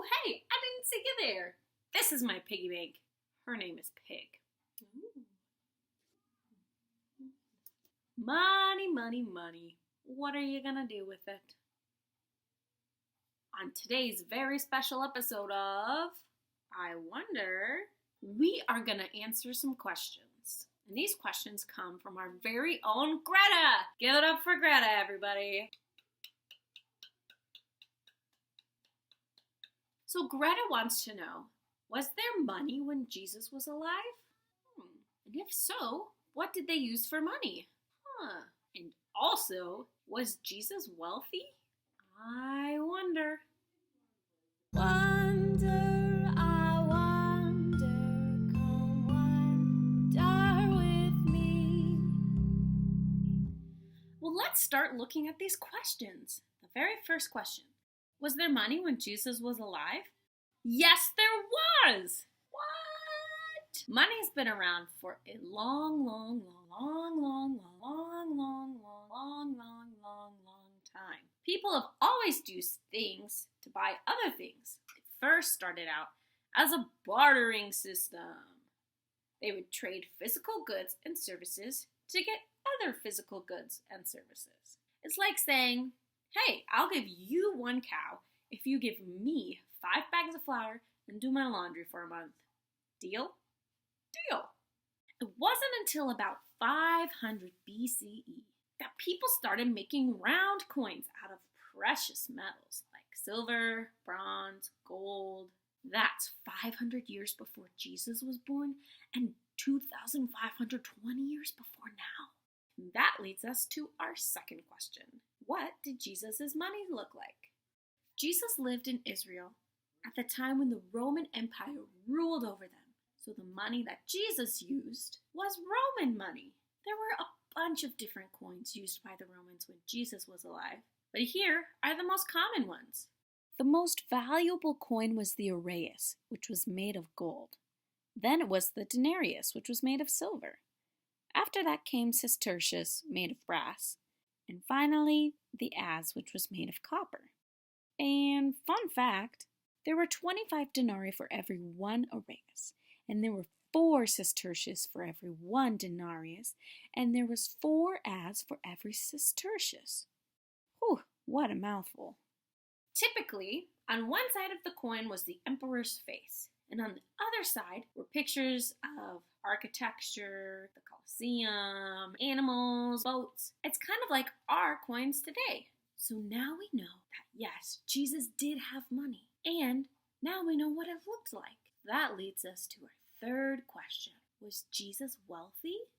hey, I didn't see you there. This is my piggy bank. Her name is Pig. Ooh. Money, money, money. What are you gonna do with it? On today's very special episode of I Wonder, we are gonna answer some questions. And these questions come from our very own Greta. Give it up for Greta, everybody. So Greta wants to know, was there money when Jesus was alive? And if so, what did they use for money? And also, was Jesus wealthy? I wonder. Wonder, I wonder, come wonder with me. Well, let's start looking at these questions. The very first question. Was there money when Jesus was alive? Yes, there was! What? Money's been around for a long time. People have always used things to buy other things. It first started out as a bartering system. They would trade physical goods and services to get other physical goods and services. It's like saying, hey, I'll give you 1 cow if you give me 5 bags of flour and do my laundry for a month. Deal? Deal. It wasn't until about 500 BCE that people started making round coins out of precious metals like silver, bronze, gold. That's 500 years before Jesus was born and 2,520 years before now. And that leads us to our second question. What did Jesus' money look like? Jesus lived in Israel at the time when the Roman Empire ruled over them. So the money that Jesus used was Roman money. There were a bunch of different coins used by the Romans when Jesus was alive, but here are the most common ones. The most valuable coin was the aureus, which was made of gold. Then it was the denarius, which was made of silver. After that came sestertius, made of brass. And finally, the as, which was made of copper. And fun fact, there were 25 denarii for every 1 aureus. And there were 4 sestertius for every 1 denarius, and there was 4 as for every sestertius. Whew, what a mouthful. Typically, on one side of the coin was the emperor's face, and on the other side were pictures of architecture, the Colosseum, animals, boats. It's kind of like our coins today. So now we know that yes, Jesus did have money, and now we know what it looked like. That leads us to our third question. Was Jesus wealthy?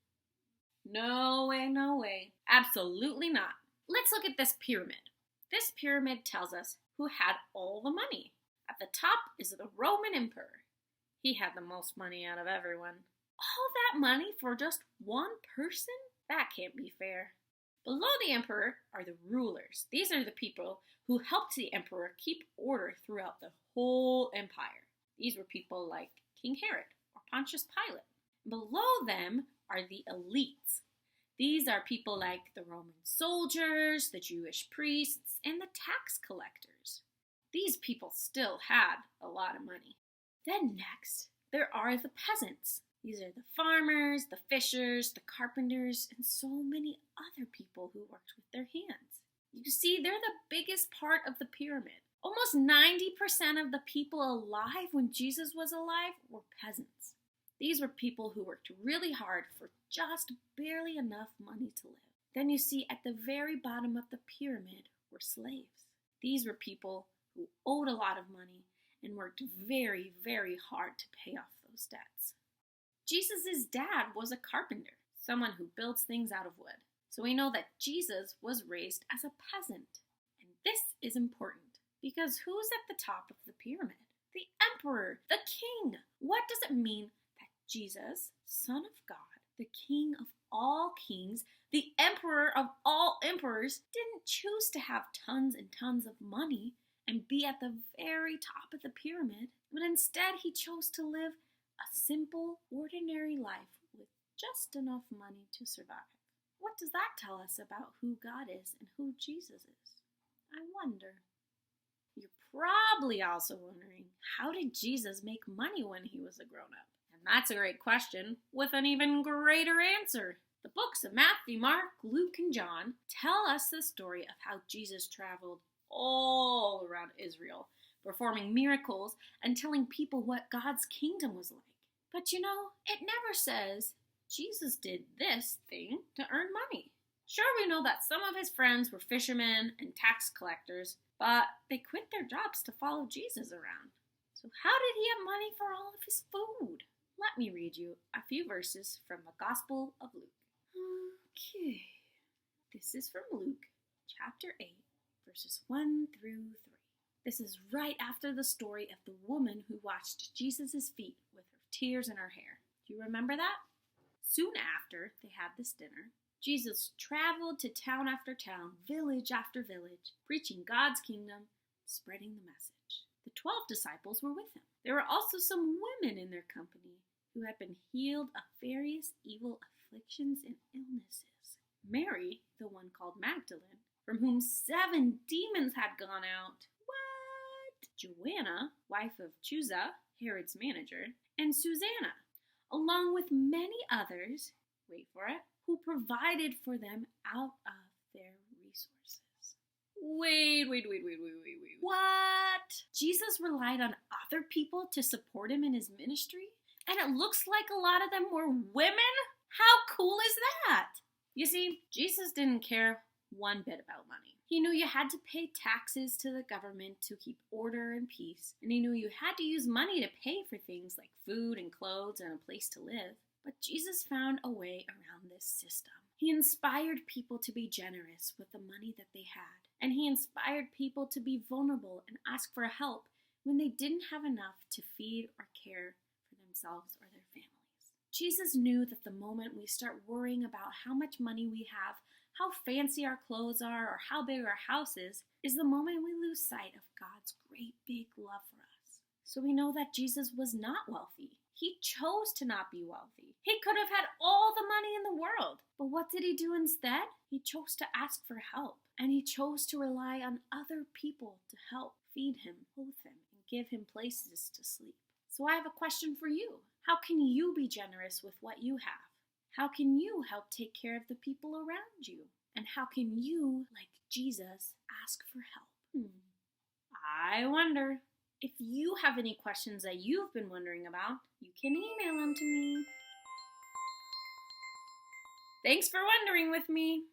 No way, no way. Absolutely not. Let's look at this pyramid. This pyramid tells us who had all the money. At the top is the Roman emperor. He had the most money out of everyone. All that money for just one person? That can't be fair. Below the emperor are the rulers. These are the people who helped the emperor keep order throughout the whole empire. These were people like King Herod or Pontius Pilate. Below them are the elites. These are people like the Roman soldiers, the Jewish priests, and the tax collectors. These people still had a lot of money. Then next, there are the peasants. These are the farmers, the fishers, the carpenters, and so many other people who worked with their hands. You see, they're the biggest part of the pyramid. Almost 90% of the people alive when Jesus was alive were peasants. These were people who worked really hard for just barely enough money to live. Then you see at the very bottom of the pyramid were slaves. These were people who owed a lot of money and worked very, very hard to pay off those debts. Jesus' dad was a carpenter, someone who builds things out of wood. So we know that Jesus was raised as a peasant. And this is important because who's at the top of the pyramid? The emperor, the king. What does it mean that Jesus, Son of God, the King of all kings, the emperor of all emperors, didn't choose to have tons and tons of money and be at the very top of the pyramid, but instead he chose to live a simple, ordinary life with just enough money to survive. What does that tell us about who God is and who Jesus is? I wonder. You're probably also wondering, how did Jesus make money when he was a grown-up? And that's a great question with an even greater answer. The books of Matthew, Mark, Luke, and John tell us the story of how Jesus traveled all around Israel, performing miracles and telling people what God's kingdom was like. But it never says Jesus did this thing to earn money. Sure, we know that some of his friends were fishermen and tax collectors, but they quit their jobs to follow Jesus around. So how did he have money for all of his food? Let me read you a few verses from the Gospel of Luke. Okay, this is from Luke chapter 8, verses 1 through 3. This is right after the story of the woman who washed Jesus' feet with her tears in her hair. Do you remember that? Soon after they had this dinner, Jesus traveled to town after town, village after village, preaching God's kingdom, spreading the message. The 12 disciples were with him. There were also some women in their company who had been healed of various evil afflictions and illnesses. Mary, the one called Magdalene, from whom 7 demons had gone out. What? Joanna, wife of Chuza, Herod's manager, and Susanna, along with many others, wait for it, who provided for them out of their resources. Wait. What? Jesus relied on other people to support him in his ministry? And it looks like a lot of them were women? How cool is that? You see, Jesus didn't care one bit about money. He knew you had to pay taxes to the government to keep order and peace, and he knew you had to use money to pay for things like food and clothes and a place to live. But Jesus found a way around this system. He inspired people to be generous with the money that they had, and he inspired people to be vulnerable and ask for help when they didn't have enough to feed or care for themselves or their families. Jesus knew that the moment we start worrying about how much money we have, how fancy our clothes are, or how big our house is the moment we lose sight of God's great big love for us. So we know that Jesus was not wealthy. He chose to not be wealthy. He could have had all the money in the world. But what did he do instead? He chose to ask for help. And he chose to rely on other people to help feed him, clothe him, and give him places to sleep. So I have a question for you. How can you be generous with what you have? How can you help take care of the people around you? And how can you, like Jesus, ask for help? I wonder. If you have any questions that you've been wondering about, you can email them to me. Thanks for wondering with me.